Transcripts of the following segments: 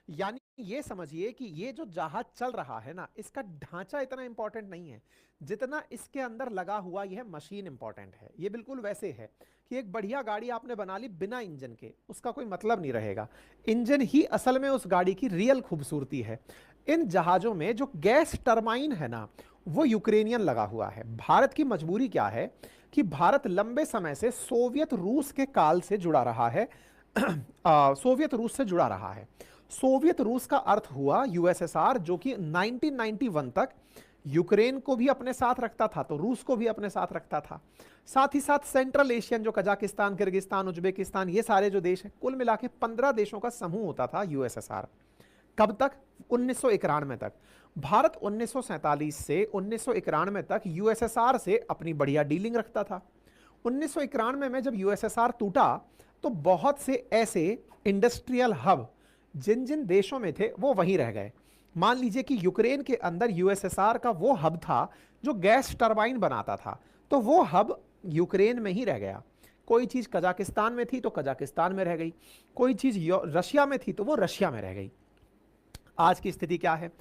यानी ये समझिए कि ये जो जहाज चल रहा है ना, इसका ढांचा इतना इंपॉर्टेंट नहीं है जितना इसके अंदर लगा हुआ यह मशीन इंपॉर्टेंट है। ये बिल्कुल वैसे है कि एक बढ़िया गाड़ी आपने बना ली बिना इंजन के, उसका कोई मतलब नहीं रहेगा। इंजन ही असल में उस गाड़ी की रियल खूबसूरती है। इन जहाजों में जो गैस टरबाइन है ना, वो यूक्रेनियन लगा हुआ है। भारत की मजबूरी क्या है कि भारत लंबे समय से सोवियत रूस के काल से जुड़ा रहा है। सोवियत रूस से जुड़ा रहा है। सोवियत रूस का अर्थ हुआ यूएसएसआर, जो कि 1991 तक यूक्रेन को भी अपने साथ रखता था तो रूस को भी अपने साथ रखता था। साथ ही साथ सेंट्रल एशियन जो कजाकिस्तान, किर्गिस्तान, उज्बेकिस्तान, ये सारे जो देश हैं, कुल मिला के 15 देशों का समूह होता था यूएसएसआर। कब तक? 1991 तक। भारत 1947 से 1991 तक यूएसएसआर से अपनी बढ़िया डीलिंग रखता था। 1991 में जब यूएसएसआर टूटा तो बहुत से ऐसे इंडस्ट्रियल हब जिन जिन देशों में थे वो वहीं रह गए। मान लीजिए कि यूक्रेन के अंदर यूएसएसआर का वो हब था जो गैस टरबाइन बनाता था, तो वो हब यूक्रेन में ही रह गया। कोई चीज कजाकिस्तान में थी तो कजाकिस्तान में रह गई, कोई चीज रशिया में थी तो वो रशिया में रह गई। आज की स्थिति क्या है?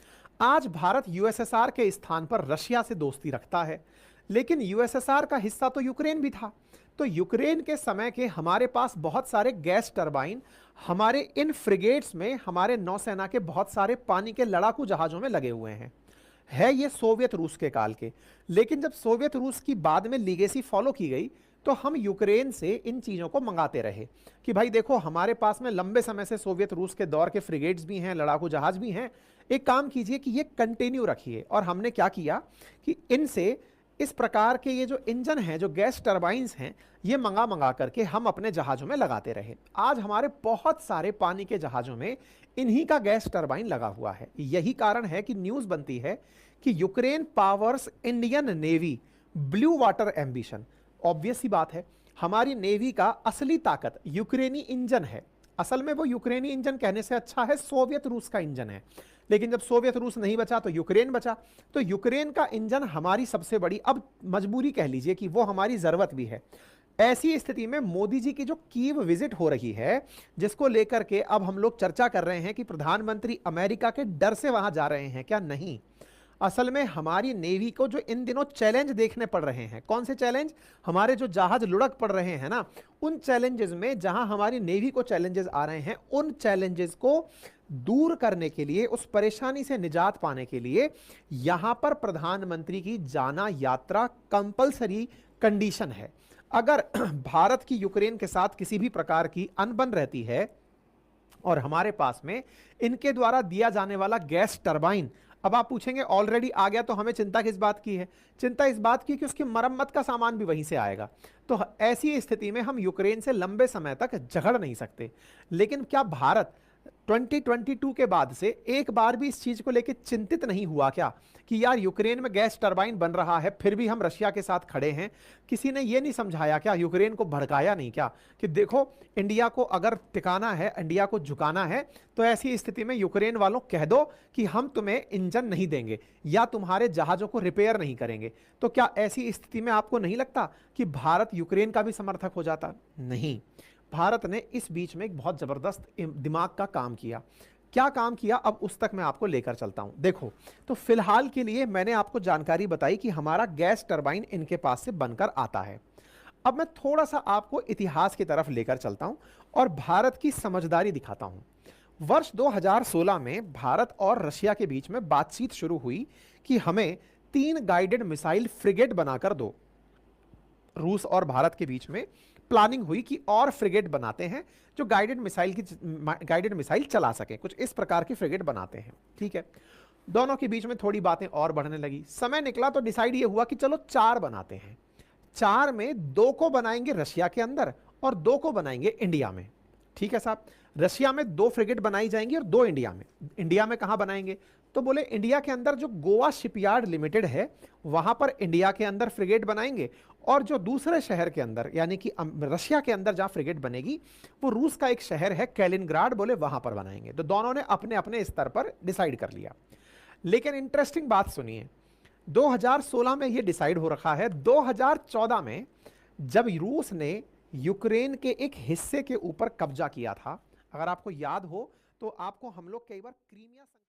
आज भारत यूएसएसआर के स्थान पर रशिया से दोस्ती रखता है, लेकिन यूएसएसआर का हिस्सा तो यूक्रेन भी था। तो यूक्रेन के समय के हमारे पास बहुत सारे गैस टरबाइन हमारे इन फ्रिगेट्स में, हमारे नौसेना के बहुत सारे पानी के लड़ाकू जहाजों में लगे हुए हैं। है ये सोवियत रूस के काल के। लेकिन जब सोवियत रूस की बाद में लीगेसी फॉलो की गई तो हम यूक्रेन से इन चीज़ों को मंगाते रहे कि भाई देखो, हमारे पास में लंबे समय से सोवियत रूस के दौर के फ्रिगेट्स भी हैं, लड़ाकू जहाज भी हैं, एक काम कीजिए कि ये कंटिन्यू रखिए। और हमने क्या किया कि इनसे इस प्रकार के ये जो इंजन हैं, जो गैस टरबाइंस हैं, ये मंगा मंगा करके हम अपने जहाज़ों में लगाते रहे। आज हमारे बहुत सारे पानी के जहाज़ों में इन्हीं का गैस टरबाइन लगा हुआ है। यही कारण है कि न्यूज़ बनती है कि Ukraine powers Indian navy blue water ambition. Obvious सी बात है, हमारी नेवी का असली ताकत यूक्रेनी इंजन है। असल में वो यूक्रेनी इंजन कहने से अच्छा है सोवियत रूस का इंजन है। लेकिन जब सोवियत रूस नहीं बचा तो यूक्रेन बचा। तो यूक्रेन का इंजन हमारी सबसे बड़ी अब मजबूरी कह लीजिए कि वो हमारी जरूरत भी है। ऐसी स्थिति में मोदी जी की जो कीव विजिट हो रही है, जिसको लेकर के अब हम लोग चर्चा कर रहे हैं कि प्रधानमंत्री अमेरिका के डर से वहां जा रहे हैं क्या, नहीं। असल में हमारी नेवी को जो इन दिनों चैलेंज देखने पड़ रहे हैं, कौन से चैलेंज? हमारे जो जहाज लुढ़क पड़ रहे हैं ना, उन चैलेंजेस में जहां हमारी नेवी को चैलेंजेस आ रहे हैं, उन चैलेंजेस को दूर करने के लिए, उस परेशानी से निजात पाने के लिए यहां पर प्रधानमंत्री की जाना यात्रा कंपलसरी कंडीशन है। अगर भारत की यूक्रेन के साथ किसी भी प्रकार की अनबन रहती है और हमारे पास में इनके द्वारा दिया जाने वाला गैस टरबाइन, अब आप पूछेंगे ऑलरेडी आ गया तो हमें चिंता किस बात की है? चिंता इस बात की कि उसकी मरम्मत का सामान भी वहीं से आएगा। तो ऐसी स्थिति में हम यूक्रेन से लंबे समय तक झगड़ नहीं सकते। लेकिन क्या भारत 2022 के बाद से एक बार भी इस चीज को लेकर चिंतित नहीं हुआ क्या कि यार यूक्रेन में गैस टरबाइन बन रहा है, फिर भी हम रशिया के साथ खड़े हैं? किसी ने यह नहीं समझाया क्या, यूक्रेन को भड़काया नहीं क्या कि देखो, इंडिया को अगर टिकाना है, इंडिया को झुकाना है, तो ऐसी स्थिति में यूक्रेन वालों कह दो कि हम तुम्हें इंजन नहीं देंगे या तुम्हारे जहाजों को रिपेयर नहीं करेंगे। तो क्या ऐसी स्थिति में आपको नहीं लगता कि भारत यूक्रेन का भी समर्थक हो जाता? नहीं। भारत ने इस बीच में एक बहुत जबरदस्त दिमाग का काम किया। क्या काम किया, अब उस तक मैं आपको लेकर चलता हूं। देखो, तो फिलहाल के लिए मैंने आपको जानकारी बताई कि हमारा गैस टरबाइन इनके पास से बनकर आता है। अब मैं थोड़ा सा आपको इतिहास की तरफ लेकर चलता हूं और भारत की समझदारी दिखाता हूं। वर्ष 2016 में भारत और रशिया के बीच में बातचीत शुरू हुई कि हमें 3 गाइडेड मिसाइल फ्रिगेट बनाकर दो। रूस और भारत के बीच में प्लानिंग हुई कि और फ्रिगेट बनाते हैं जो गाइडेड मिसाइल चला सके, कुछ इस प्रकार की फ्रिगेट बनाते हैं। ठीक है, दोनों के बीच में थोड़ी बातें और बढ़ने लगी, समय निकला तो डिसाइड ये हुआ कि चलो 4 बनाते हैं। 4 में 2 को बनाएंगे रशिया के अंदर और 2 को बनाएंगे इंडिया में। ठीक है साहब, रशिया में 2 फ्रिगेट बनाई जाएंगी और 2 इंडिया में। इंडिया में कहां बनाएंगे? तो बोले इंडिया के अंदर जो गोवा शिपयार्ड लिमिटेड है वहां पर इंडिया के अंदर फ्रिगेट बनाएंगे, और जो दूसरे शहर के अंदर यानी कि रशिया के अंदर जहां फ्रिगेट बनेगी वो रूस का एक शहर है कैलिनग्राड, बोले वहां पर बनाएंगे। तो दोनों ने अपने अपने स्तर पर डिसाइड कर लिया। लेकिन इंटरेस्टिंग बात सुनिए, 2016 में यह डिसाइड हो रखा है, 2014 में जब रूस ने यूक्रेन के एक हिस्से के ऊपर कब्जा किया था, अगर आपको याद हो तो आपको हम लोग कई बार क्रीमिया